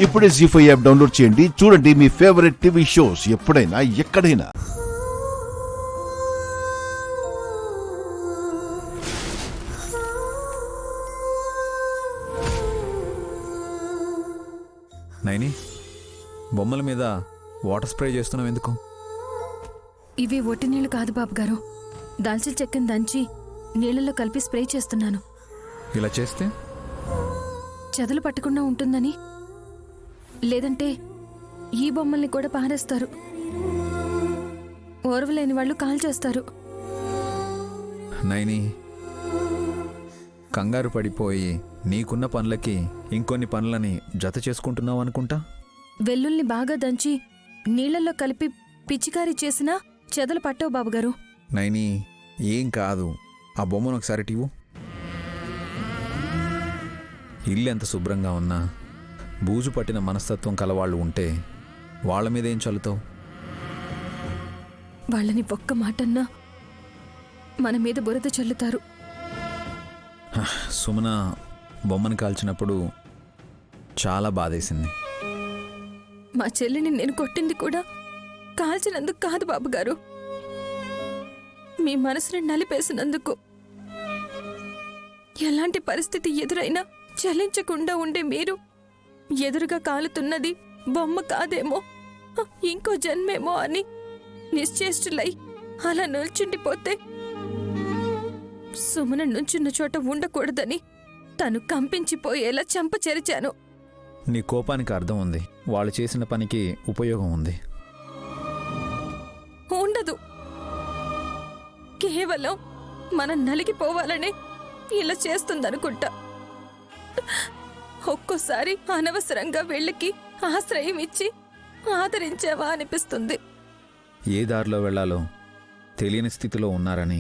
ఇప్పుడే జీ5 app download చేయండి. చూడండి మీ ఫేవరెట్ టీవీ షోస్ ఎప్పుడైనా ఎక్కడైనా. నైని, బొమ్మల మీద వాటర్ స్ప్రే చేస్తున్నావు ఎందుకు? ఇవి ఒట్టి నీళ్లు కాదు బాబు గారు, దాల్చిన చెక్కను దంచి నీళ్లలో కలిపి స్ప్రే చేస్తున్నాను. ఇలా చేస్తే చెదలు పట్టకుండా ఉంటుందని. లేదంటే ఈ బొమ్మల్ని కూడా పారేస్తారు. ఓర్వలేని వాళ్ళు కాల్చేస్తారు. నైని, కంగారు పడిపోయి నీకున్న పనులకి ఇంకొన్ని పనులని జత చేసుకుంటున్నావు అనుకుంటా. వెల్లుల్ని బాగా దంచి నీళ్లలో కలిపి పిచికారీ చేసినా చెదలు పట్టవు బాబుగారు. నైని, ఏం కాదు. ఆ బొమ్మను ఒకసారి టీవు. ఇల్లు ఎంత శుభ్రంగా ఉన్నా బూజు పట్టిన మనస్తత్వం కలవాళ్ళు ఉంటే వాళ్ళ మీద ఏం చల్లుతావు? వాళ్ళని ఒక్క మాటన్నా మన మీద బురద చల్లుతారు. సుమన బొమ్మను కాల్చినప్పుడు చాలా బాధేసింది. మా చెల్లిని నేను కొట్టింది కూడా కాల్చినందుకు కాదు బాబుగారు, మీ మనసుని నలిపేసినందుకు. ఎలాంటి పరిస్థితి ఎదురైనా చలించకుండా ఉండే మీరు ఎదురుగా కాలుతున్నది బొమ్మ కాదేమో, ఇంకో జన్మేమో అని నిశ్చేష్టులై అలా నిల్చుండిపోతే సుమన నుంచున్న చోట ఉండకూడదని తను కంపించిపోయేలా చంపచెరిచాను. నీ కోపానికి అర్థం ఉంది, వాళ్ళు చేసిన పనికి ఉపయోగం ఉంది. ఉండదు. కేవలం మనం నలిగిపోవాలనే ఇలా చేస్తుందనుకుంటా. ఒక్కోసారి అనవసరంగా వీళ్ళకి ఆశ్రయం ఇచ్చి ఆదరించావా అనిపిస్తుంది. ఏ దారిలో వెళ్లాలో తెలియని స్థితిలో ఉన్నారని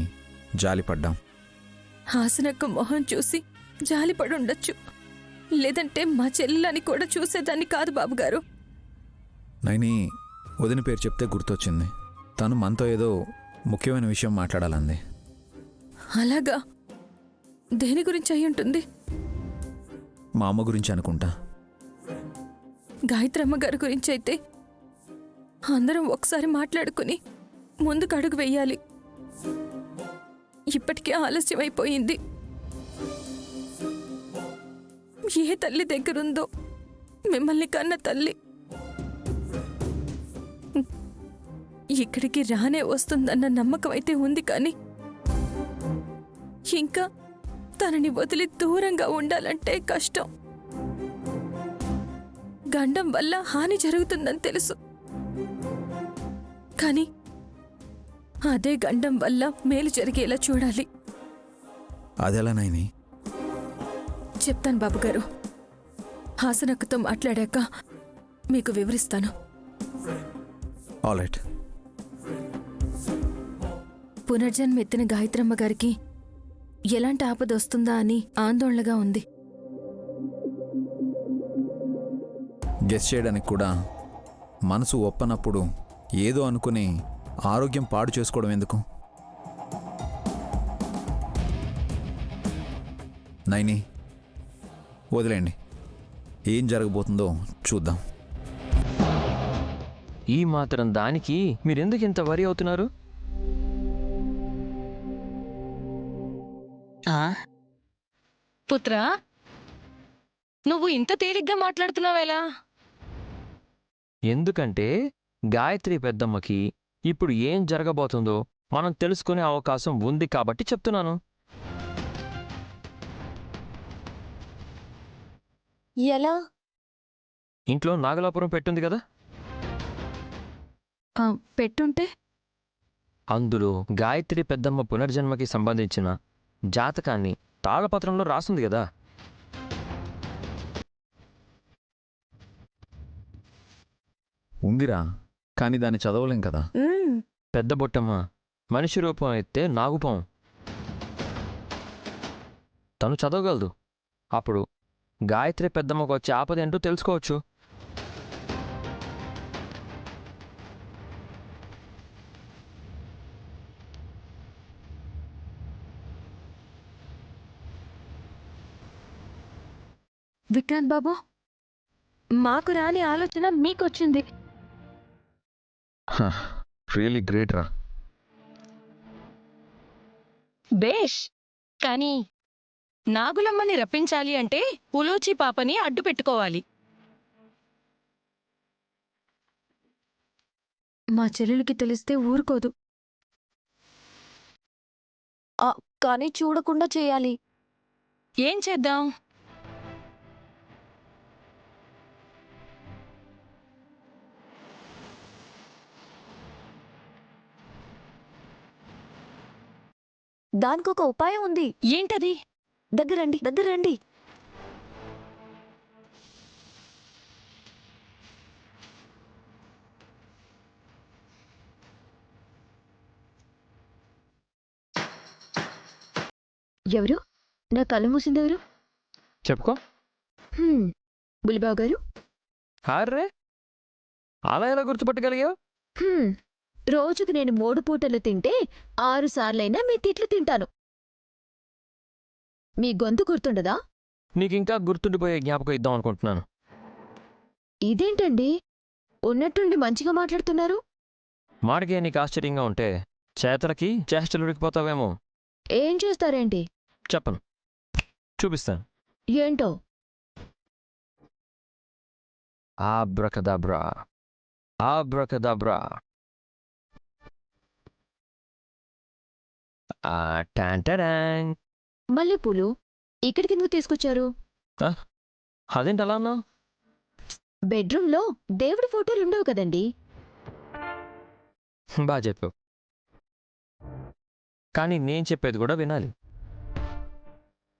జాలిపడ్డాం. హాసనక్క మొహం చూసి జాలిపడుండొచ్చు, లేదంటే మా చెల్లెలని కూడా చూసేదాన్ని కాదు బాబుగారు. నైని, వదిన పేరు చెప్తే గుర్తొచ్చింది. తను మనతో ఏదో ముఖ్యమైన విషయం మాట్లాడాలంది. అలాగా? దేని గురించి అయి ఉంటుంది? మా అమ్మ గురించి అనుకుంటా. గాయత్రమ్మ గారి గురించి అయితే అందరం ఒకసారి మాట్లాడుకుని ముందుకు అడుగు వెయ్యాలి. ఇప్పటికే ఆలస్యమైపోయింది. ఏ తల్లి దగ్గరుందో మిమ్మల్ని కన్న తల్లి ఇక్కడికి రానే వస్తుందన్న నమ్మకం అయితే ఉంది, కానీ ఇంకా తనని వదిలి దూరంగా ఉండాలంటే కష్టం. గండం వల్ల హాని జరుగుతుందని తెలుసు, కానీ అదే గండం వల్ల మేలు జరిగేలా చూడాలి. అదెలా నైని? చెప్తాను బాబుగారు. హాసనక్కతో మాట్లాడాక మీకు వివరిస్తాను. ఆల్రైట్. పునర్జన్మ ఎత్తిన గాయత్రమ్మ గారికి ఎలాంటి ఆపద వస్తుందా అని ఆందోళనగా ఉంది. గెస్ చేయడానికి కూడా మనసు ఒప్పనప్పుడు ఏదో అనుకుని ఆరోగ్యం పాడు చేసుకోవడం ఎందుకు? నైని, వదిలేండి. ఏం జరగబోతుందో చూద్దాం. ఈ మాత్రం దానికి మీరెందుకు ఇంత వరి అవుతున్నారు? పుత్రా, నువ్వు ఇంత తేలిగ్గా మాట్లాడుతున్నావేలా? ఎందుకంటే గాయత్రి పెద్దమ్మకి ఇప్పుడు ఏం జరగబోతుందో మనం తెలుసుకునే అవకాశం ఉంది కాబట్టి చెప్తున్నాను. ఎలా? ఇంట్లో నాగలాపురం పెట్టుంది కదా, పెట్టుంటే అందులో గాయత్రి పెద్దమ్మ పునర్జన్మకి సంబంధించిన జాతకాన్ని తాళపత్రంలో రాసుంది కదా. ఉందిరా, కానీ దాన్ని చదవలేం కదా. పెద్ద బొట్టమ్మ మనిషి రూపం అయితే నాగుపం, తను చదవగలదు. అప్పుడు గాయత్రి పెద్దమ్మకు వచ్చే ఆపదేంటో తెలుసుకోవచ్చు. విక్రాంత్ బాబు, మాకు రాని ఆలోచన మీకొచ్చింది. రియలీ గ్రేట్ రా. బేష్. కానీ నాగులమ్మని రప్పించాలి అంటే ఉలోచి పాపని అడ్డు పెట్టుకోవాలి. మా చెల్లెలికి తెలిస్తే ఊరుకోదు. కానీ చూడకుండా చేయాలి. ఏం చేద్దాం? దానికొక ఉపాయం ఉంది. ఏంటది? దగ్గరండి. ఎవరు? నా కళ్ళు మూసిందెవరు? చెప్పుకో. బులిబాబు గారు. హార్రే, అలా ఎలా గుర్తుపట్టగలిగావు? రోజుకు నేను 3 పూటలు తింటే 6 సార్లైనా మీ తిట్లు తింటాను. మీ గొంతు గుర్తుండదా? నీకింకా గుర్తుండిపోయే జ్ఞాపకం ఇద్దాం అనుకుంటున్నాను. ఇదేంటండి ఉన్నట్టుండి మంచిగా మాట్లాడుతున్నారు? మాటకే నీకు ఆశ్చర్యంగా ఉంటే చేతలకి చేష్టలు ఉడికిపోతావేమో. ఏం చేస్తారేంటి? చెప్పను, చూపిస్తాను. ఏంటో? ఆబ్రకదబ్రా, ఆబ్రకదబ్రా. టాంటడాంగ్. మల్లెపూలు ఇక్కడికి ఎందుకు తీసుకొచ్చారు? అదేంటి అలా అన్నావు? బెడ్రూమ్లో దేవుడి ఫోటోలు ఉండవు కదండి. బాగా చెప్పావు, కానీ నేను చెప్పేది కూడా వినాలి.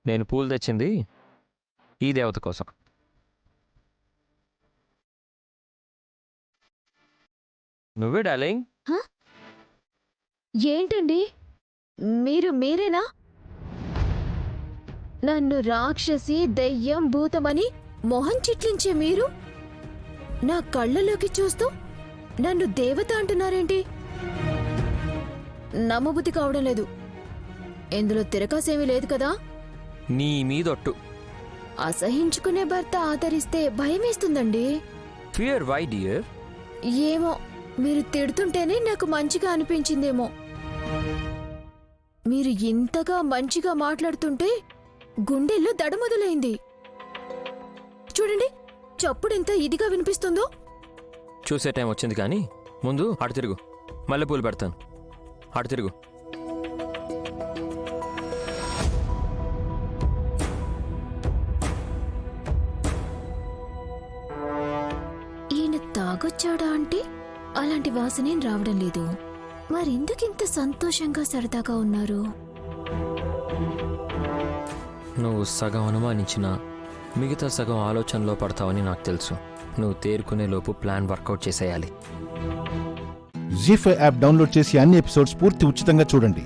నేను పూలు తెచ్చింది ఈ దేవత కోసం. నువ్వే డార్లింగ్. ఏంటండి మీరేనా? నన్ను రాక్షసి, దెయ్యం, భూతమని మొహం చిట్లించే మీరు నా కళ్ళలోకి చూస్తూ నన్ను దేవత అంటున్నారేంటి? నమ్మబుద్ధి కావడం లేదు. ఇందులో తిరకాసేమీ లేదు కదా? నీ మీదొట్టు. అసహించుకునే భర్త ఆదరిస్తే భయమేస్తుందండి. Fear why dear? ఏమో, మీరు తిడుతుంటేనే నాకు మంచిగా అనిపించిందేమో. మీరు ఇంతగా మంచిగా మాట్లాడుతుంటే గుండెల్లో దడ మొదలైంది. చూడండి, చప్పుడెంత ఇదిగా వినిపిస్తుందో. చూసే టైం వచ్చింది, కానీ ముందు అటు తిరుగు. మల్లెపూలు పెడతాను, అటు తిరుగు. ఈయన తాగొచ్చాడా అంటే అలాంటి వాసనేం రావడం లేదు. మరెందుకింత సంతోషంగా సరదాగా ఉన్నారు? నువ్వు సగం అనుమానించినా మిగతా సగం ఆలోచనలో పడతావని నాకు తెలుసు. నువ్వు తేరుకునే లోపు ప్లాన్ వర్కౌట్ చేసేయాలి. జీ5 యాప్ డౌన్లోడ్ చేసి అన్ని ఎపిసోడ్స్ పూర్తి ఉచితంగా చూడండి.